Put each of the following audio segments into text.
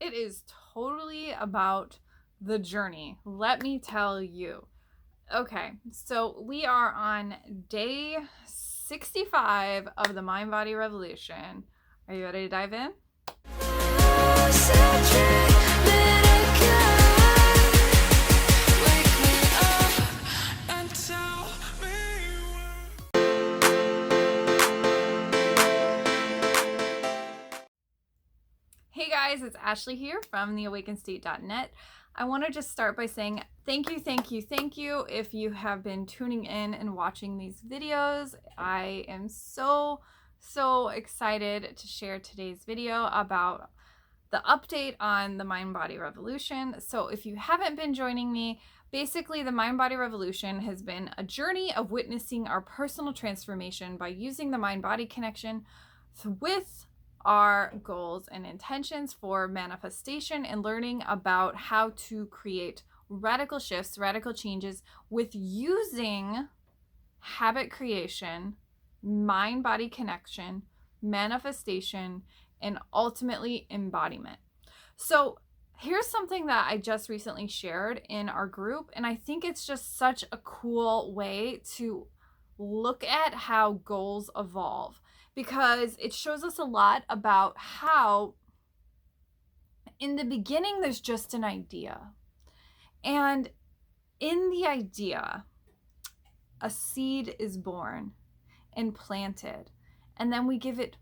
it is totally about the journey. Let me tell you. Okay, so we are on day 65 of the Mind Body Revolution. Are you ready to dive in? Hey guys, it's Ashley here from theawakenstate.net. I want to just start by saying thank you if you have been tuning in and watching these videos. I am so excited to share today's video about the update on the Mind Body Revolution. So if you haven't been joining me, basically the Mind Body Revolution has been a journey of witnessing our personal transformation by using the mind-body connection with our goals and intentions for manifestation and learning about how to create radical shifts, radical changes with using habit creation, mind-body connection, manifestation, and ultimately embodiment. So here's something that I just recently shared in our group, and I think it's just such a cool way to look at how goals evolve, because it shows us a lot about how in the beginning there's just an idea, and in the idea a seed is born and planted, and then we give it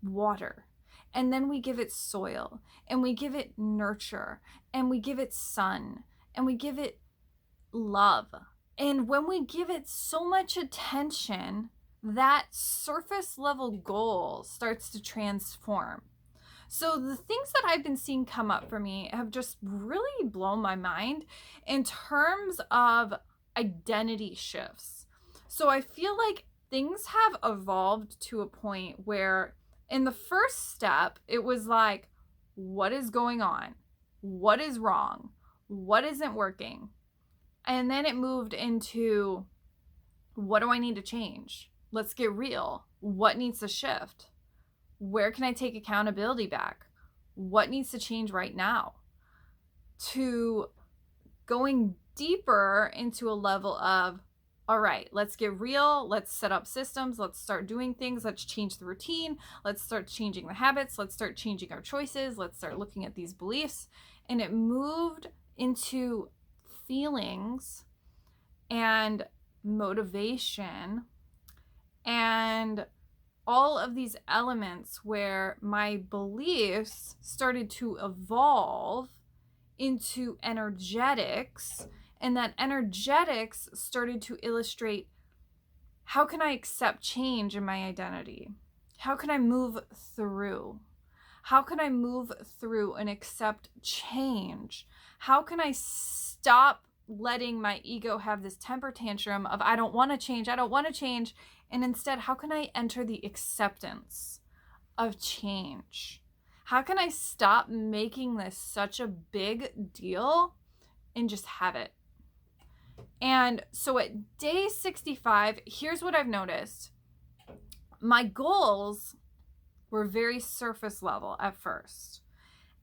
water, and then we give it soil, and we give it nurture, and we give it sun, and we give it love. And when we give it so much attention, that surface level goal starts to transform. So the things that I've been seeing come up for me have just really blown my mind in terms of identity shifts. So I feel like things have evolved to a point where in the first step, it was like, what is going on? What is wrong? What isn't working? And then it moved into, what do I need to change? Let's get real. What needs to shift? Where can I take accountability back? What needs to change right now? To going deeper into a level of, all right, let's get real. Let's set up systems. Let's start doing things. Let's change the routine. Let's start changing the habits. Let's start changing our choices. Let's start looking at these beliefs. And it moved into feelings and motivation and all of these elements where my beliefs started to evolve into energetics, and that energetics started to illustrate, how can I accept change in my identity? How can I move through? How can I move through and accept change? How can I stop letting my ego have this temper tantrum of, I don't want to change, and instead, how can I enter the acceptance of change? How can I stop making this such a big deal and just have it? And so at day 65, here's what I've noticed. My goals were very surface level at first,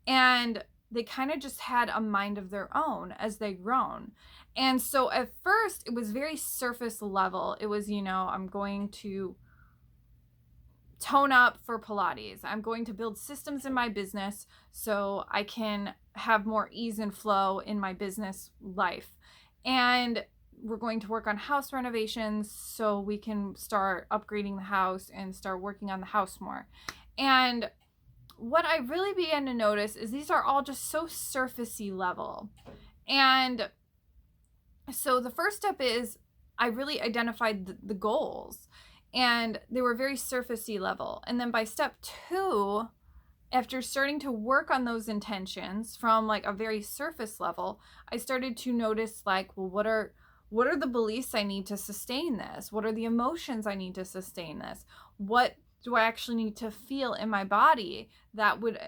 and they kind of just had a mind of their own as they grown. And so at first it was very surface level. It was, I'm going to tone up for Pilates. I'm going to build systems in my business so I can have more ease and flow in my business life. And we're going to work on house renovations so we can start upgrading the house and start working on the house more. And what I really began to notice is these are all just so surfacey level. And so the first step is I really identified the goals, and they were very surfacey level. And then by step 2, after starting to work on those intentions from like a very surface level, I started to notice like, well, what are the beliefs I need to sustain this? What are the emotions I need to sustain this? What do I actually need to feel in my body that would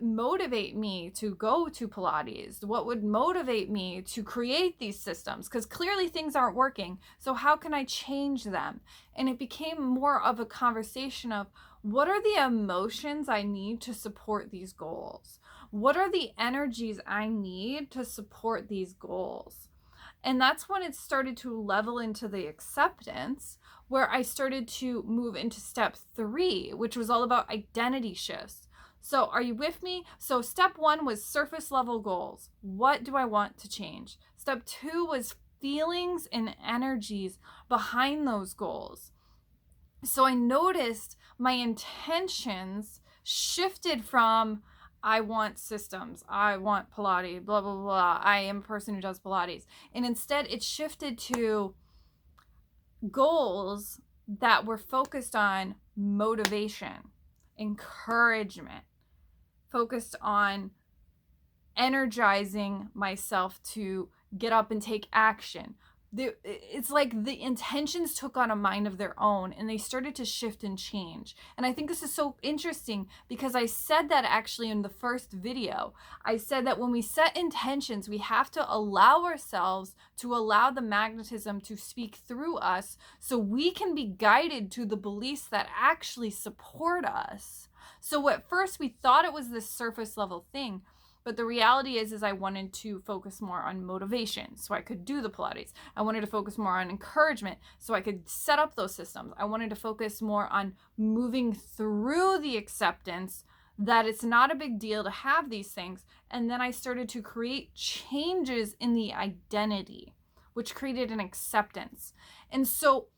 motivate me to go to Pilates? What would motivate me to create these systems? Because clearly things aren't working. So how can I change them? And it became more of a conversation of, what are the emotions I need to support these goals? What are the energies I need to support these goals? And that's when it started to level into the acceptance, where I started to move into step 3, which was all about identity shifts. So are you with me? So step 1 was surface level goals. What do I want to change? Step 2 was feelings and energies behind those goals. So I noticed my intentions shifted from I want systems, I want Pilates, blah, blah, blah. I am a person who does Pilates. And instead it shifted to goals that were focused on motivation, encouragement, focused on energizing myself to get up and take action. It's like the intentions took on a mind of their own and they started to shift and change. And I think this is so interesting because I said that actually in the first video. I said that when we set intentions, we have to allow ourselves to allow the magnetism to speak through us so we can be guided to the beliefs that actually support us. So at first we thought it was this surface level thing, but the reality is I wanted to focus more on motivation so I could do the Pilates. I wanted to focus more on encouragement so I could set up those systems. I wanted to focus more on moving through the acceptance that it's not a big deal to have these things. And then I started to create changes in the identity, which created an acceptance. And so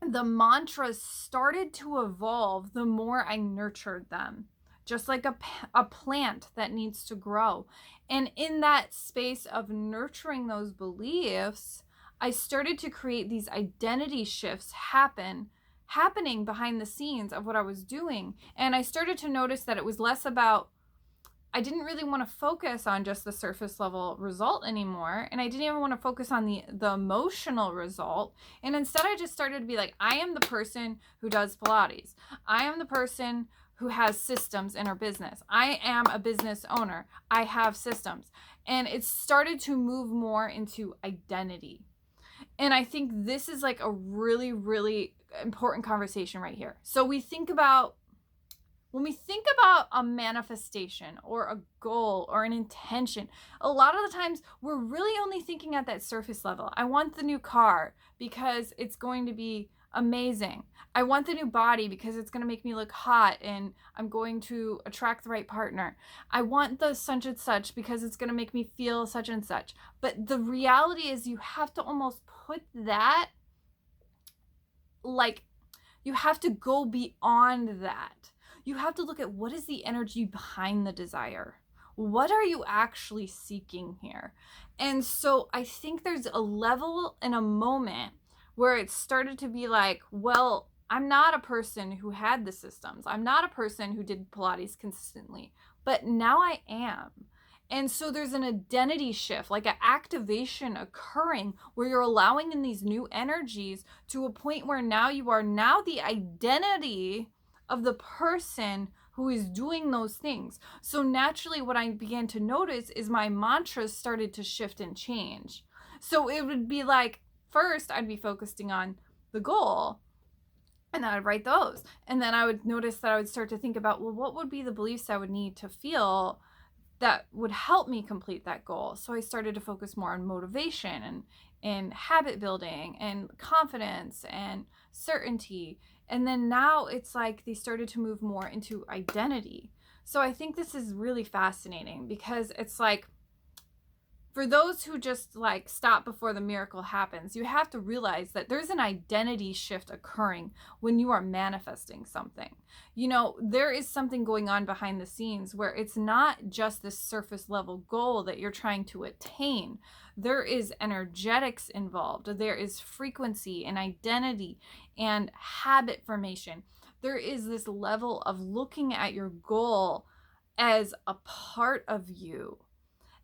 the mantras started to evolve the more I nurtured them. Just like a plant that needs to grow. And in that space of nurturing those beliefs, I started to create these identity shifts happening behind the scenes of what I was doing. And I started to notice that it was less about, I didn't really want to focus on just the surface level result anymore. And I didn't even want to focus on the emotional result. And instead I just started to be like, I am the person who does Pilates. I am the person who has systems in her business. I am a business owner. I have systems. And it started to move more into identity. And I think this is like a really, really important conversation right here. So when we think about a manifestation or a goal or an intention, a lot of the times we're really only thinking at that surface level. I want the new car because it's going to be amazing. I want the new body because it's going to make me look hot and I'm going to attract the right partner. I want the such and such because it's going to make me feel such and such. But the reality is you have to almost put that, like, you have to go beyond that. You have to look at what is the energy behind the desire. What are you actually seeking here? And so I think there's a level and a moment where it started to be like, well, I'm not a person who had the systems. I'm not a person who did Pilates consistently, but now I am. And so there's an identity shift, like an activation occurring where you're allowing in these new energies to a point where now you are now the identity of the person who is doing those things. So naturally what I began to notice is my mantras started to shift and change. So it would be like, first I'd be focusing on the goal and then I'd write those. And then I would notice that I would start to think about, well, what would be the beliefs I would need to feel that would help me complete that goal? So I started to focus more on motivation and habit building and confidence and certainty. And then now it's like they started to move more into identity. So I think this is really fascinating because it's like, for those who just like stop before the miracle happens, you have to realize that there's an identity shift occurring when you are manifesting something. You know, there is something going on behind the scenes where it's not just this surface level goal that you're trying to attain. There is energetics involved. There is frequency and identity and habit formation. There is this level of looking at your goal as a part of you.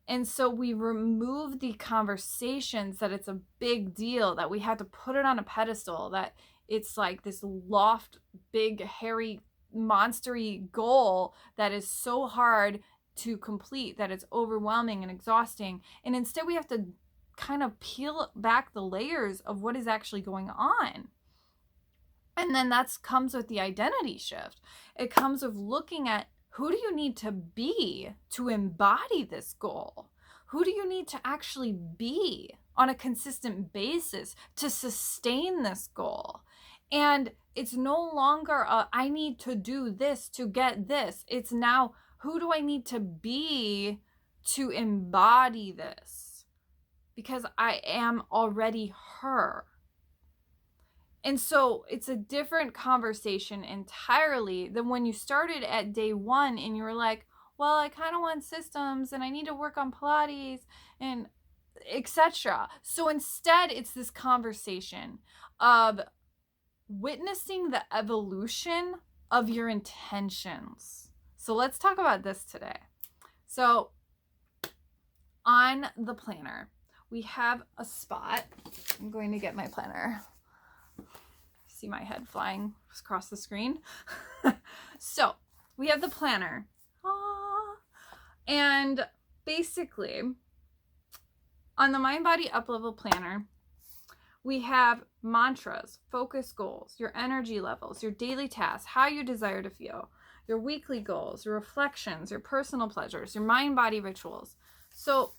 And so we remove the conversations that it's a big deal, that we have to put it on a pedestal, that it's like this loft, big, hairy, monstery goal that is so hard to complete, that it's overwhelming and exhausting. And instead we have to kind of peel back the layers of what is actually going on. And then that comes with the identity shift. It comes with looking at Who do you need to be to embody this goal? Who do you need to actually be on a consistent basis to sustain this goal? And it's no longer I need to do this to get this. It's now, who do I need to be to embody this? Because I am already her. And so it's a different conversation entirely than when you started at day one and you were like, well, I kind of want systems and I need to work on Pilates and etc. So instead, it's this conversation of witnessing the evolution of your intentions. So let's talk about this today. So on the planner, we have a spot. I'm going to get my planner. See my head flying across the screen. So we have the planner. And basically, on the Mind Body Uplevel Planner, we have mantras, focus goals, your energy levels, your daily tasks, how you desire to feel, your weekly goals, your reflections, your personal pleasures, your mind body rituals. So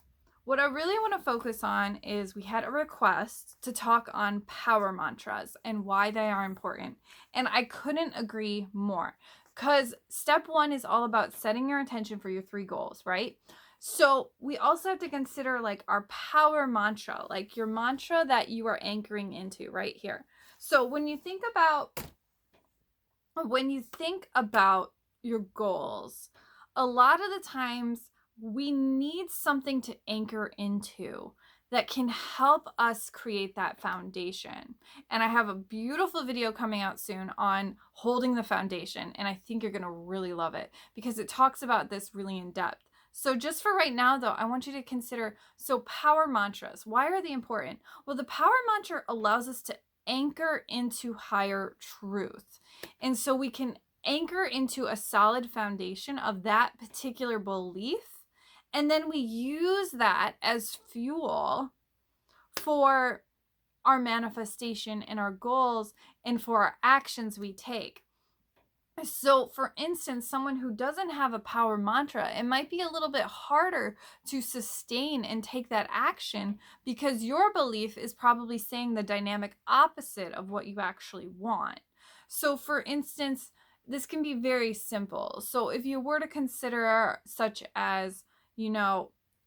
what I really want to focus on is we had a request to talk on power mantras and why they are important. And I couldn't agree more, because step one is all about setting your intention for your 3 goals, right? So we also have to consider like our power mantra, like your mantra that you are anchoring into right here. So when you think about your goals, a lot of the times we need something to anchor into that can help us create that foundation. And I have a beautiful video coming out soon on holding the foundation, and I think you're going to really love it because it talks about this really in depth. So just for right now though, I want you to consider, so power mantras, why are they important? Well, the power mantra allows us to anchor into higher truth. And so we can anchor into a solid foundation of that particular belief. And then we use that as fuel for our manifestation and our goals and for our actions we take. So for instance, someone who doesn't have a power mantra, it might be a little bit harder to sustain and take that action because your belief is probably saying the dynamic opposite of what you actually want. So for instance, this can be very simple. So if you were to consider such as,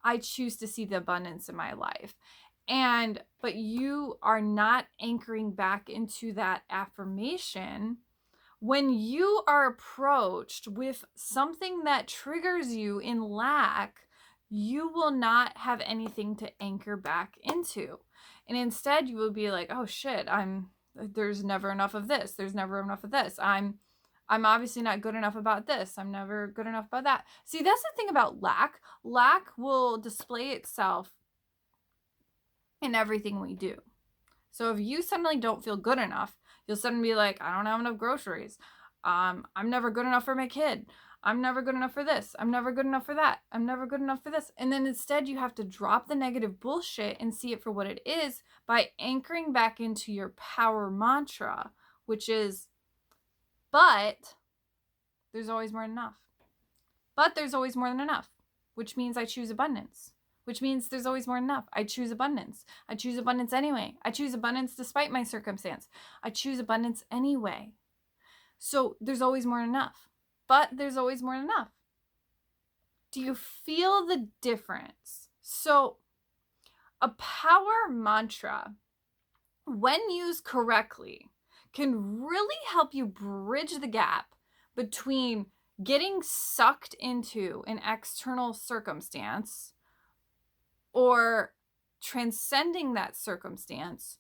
I choose to see the abundance in my life. But you are not anchoring back into that affirmation. When you are approached with something that triggers you in lack, you will not have anything to anchor back into. And instead you will be like, oh shit, there's never enough of this. There's never enough of this. I'm obviously not good enough about this. I'm never good enough about that. See, that's the thing about lack. Lack will display itself in everything we do. So if you suddenly don't feel good enough, you'll suddenly be like, I don't have enough groceries. I'm never good enough for my kid. I'm never good enough for this. I'm never good enough for that. I'm never good enough for this. And then instead you have to drop the negative bullshit and see it for what it is by anchoring back into your power mantra, which is, but there's always more than enough. But there's always more than enough, which means I choose abundance, which means there's always more than enough. I choose abundance. I choose abundance anyway. I choose abundance despite my circumstance. I choose abundance anyway. So there's always more than enough, but there's always more than enough. Do you feel the difference? So a power mantra, when used correctly, can really help you bridge the gap between getting sucked into an external circumstance or transcending that circumstance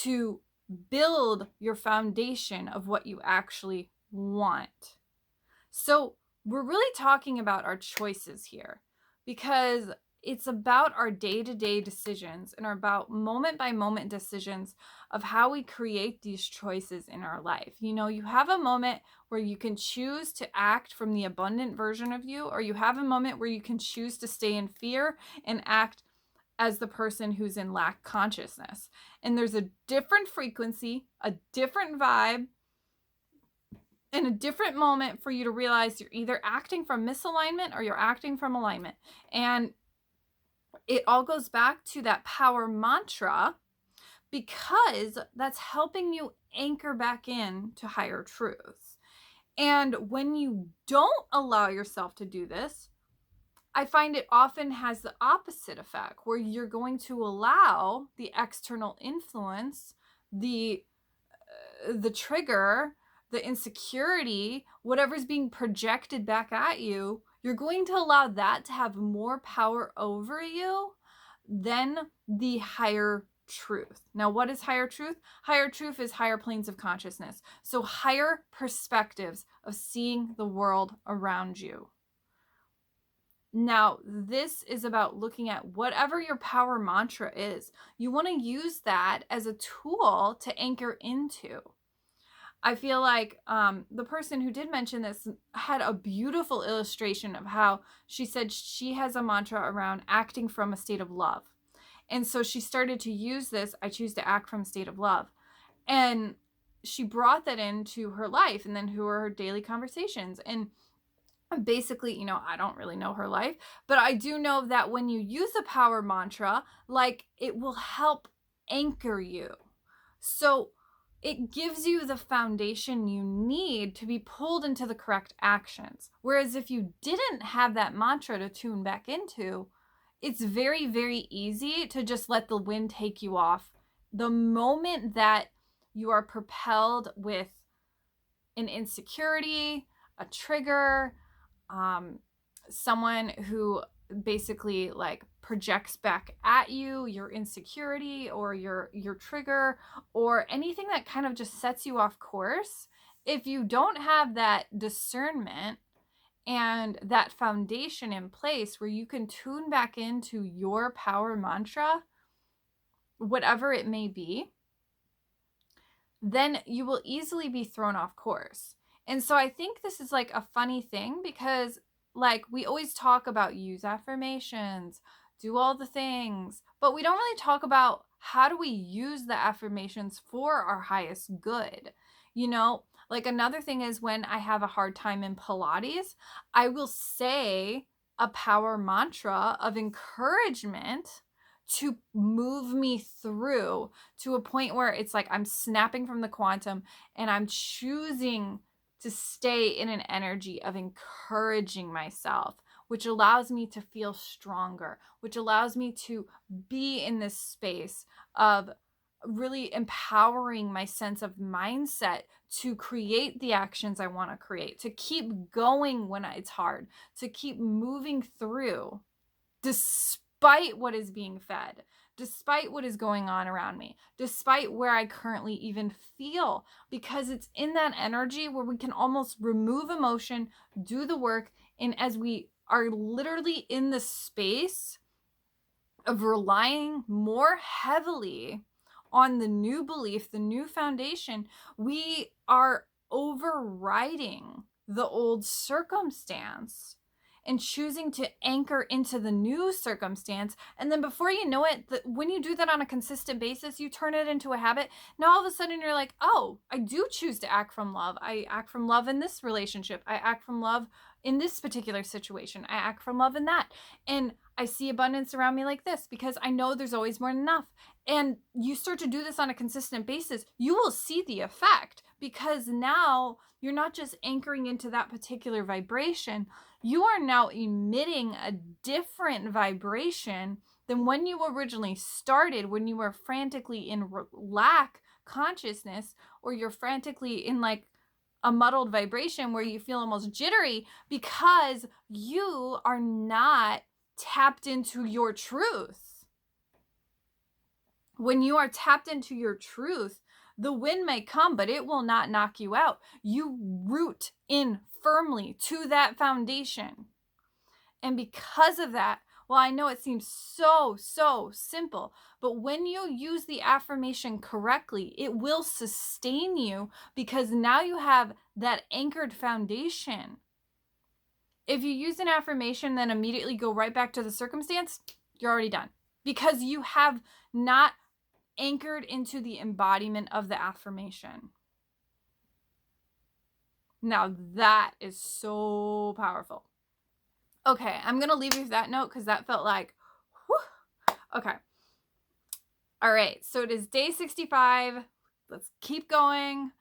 to build your foundation of what you actually want. So we're really talking about our choices here because it's about our day-to-day decisions and about moment-by-moment decisions of how we create these choices in our life. You have a moment where you can choose to act from the abundant version of you, or you have a moment where you can choose to stay in fear and act as the person who's in lack consciousness. And there's a different frequency, a different vibe, in a different moment for you to realize you're either acting from misalignment or you're acting from alignment. And it all goes back to that power mantra, because that's helping you anchor back in to higher truths. And when you don't allow yourself to do this, I find it often has the opposite effect, where you're going to allow the external influence, the trigger, the insecurity, whatever's being projected back at you, you're going to allow that to have more power over you than the higher truth. Now, what is higher truth? Higher truth is higher planes of consciousness. So higher perspectives of seeing the world around you. Now, this is about looking at whatever your power mantra is. You want to use that as a tool to anchor into. I feel like the person who did mention this had a beautiful illustration of how she said she has a mantra around acting from a state of love. And so she started to use this, I choose to act from a state of love. And she brought that into her life and then to her daily conversations. And basically, I don't really know her life, but I do know that when you use a power mantra, like, it will help anchor you. So it gives you the foundation you need to be pulled into the correct actions. Whereas if you didn't have that mantra to tune back into, it's very, very easy to just let the wind take you off. The moment that you are propelled with an insecurity, a trigger, someone who basically like projects back at you your insecurity or your trigger, or anything that kind of just sets you off course, if you don't have that discernment and that foundation in place where you can tune back into your power mantra, whatever it may be, then you will easily be thrown off course. And so I think this is like a funny thing, because like we always talk about use affirmations, do all the things, but we don't really talk about how do we use the affirmations for our highest good. Like another thing is when I have a hard time in Pilates, I will say a power mantra of encouragement to move me through to a point where it's like I'm snapping from the quantum and I'm choosing to stay in an energy of encouraging myself, which allows me to feel stronger, which allows me to be in this space of really empowering my sense of mindset to create the actions I want to create, to keep going when it's hard, to keep moving through despite what is being fed, despite what is going on around me, despite where I currently even feel, because it's in that energy where we can almost remove emotion, do the work, and as we are literally in the space of relying more heavily on the new belief, the new foundation, we are overriding the old circumstance and choosing to anchor into the new circumstance. And then before you know it, when you do that on a consistent basis, you turn it into a habit. Now all of a sudden you're like, oh, I do choose to act from love. I act from love in this relationship. I act from love in this particular situation. I act from love in that. And I see abundance around me like this because I know there's always more than enough. And you start to do this on a consistent basis, you will see the effect, because now you're not just anchoring into that particular vibration, you are now emitting a different vibration than when you originally started, when you were frantically in lack consciousness, or you're frantically in like a muddled vibration where you feel almost jittery because you are not tapped into your truth. When you are tapped into your truth, the wind may come, but it will not knock you out. You root in firmly to that foundation. And because of that, well, I know it seems so simple, but when you use the affirmation correctly, it will sustain you, because now you have that anchored foundation. If you use an affirmation, then immediately go right back to the circumstance, you're already done, because you have not anchored into the embodiment of the affirmation. Now that is so powerful. Okay, I'm going to leave you with that note because that felt like, whew. Okay. All right, so it is day 65. Let's keep going.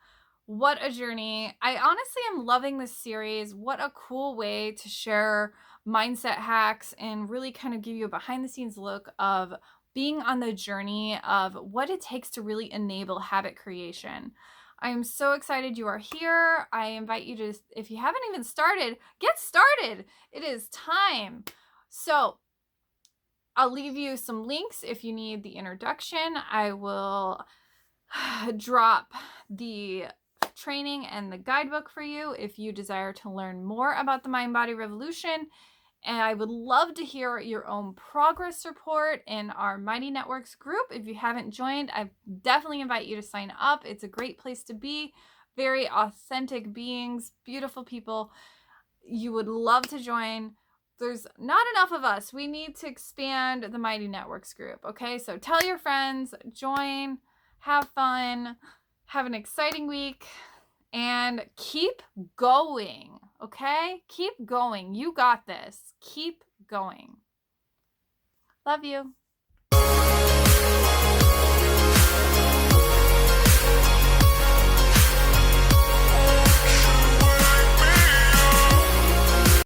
What a journey. I honestly am loving this series. What a cool way to share mindset hacks and really kind of give you a behind the scenes look of being on the journey of what it takes to really enable habit creation. I am so excited you are here. I invite you to, if you haven't even started, get started. It is time. So I'll leave you some links if you need the introduction. I will drop the training and the guidebook for you if you desire to learn more about the Mind Body Revolution. And I would love to hear your own progress report in our Mighty Networks group. If you haven't joined, I definitely invite you to sign up. It's a great place to be. Very authentic beings, beautiful people. You would love to join. There's not enough of us. We need to expand the Mighty Networks group. Okay, so tell your friends, join, have fun, have an exciting week, and keep going. Okay, keep going. You got this. Keep going. Love you.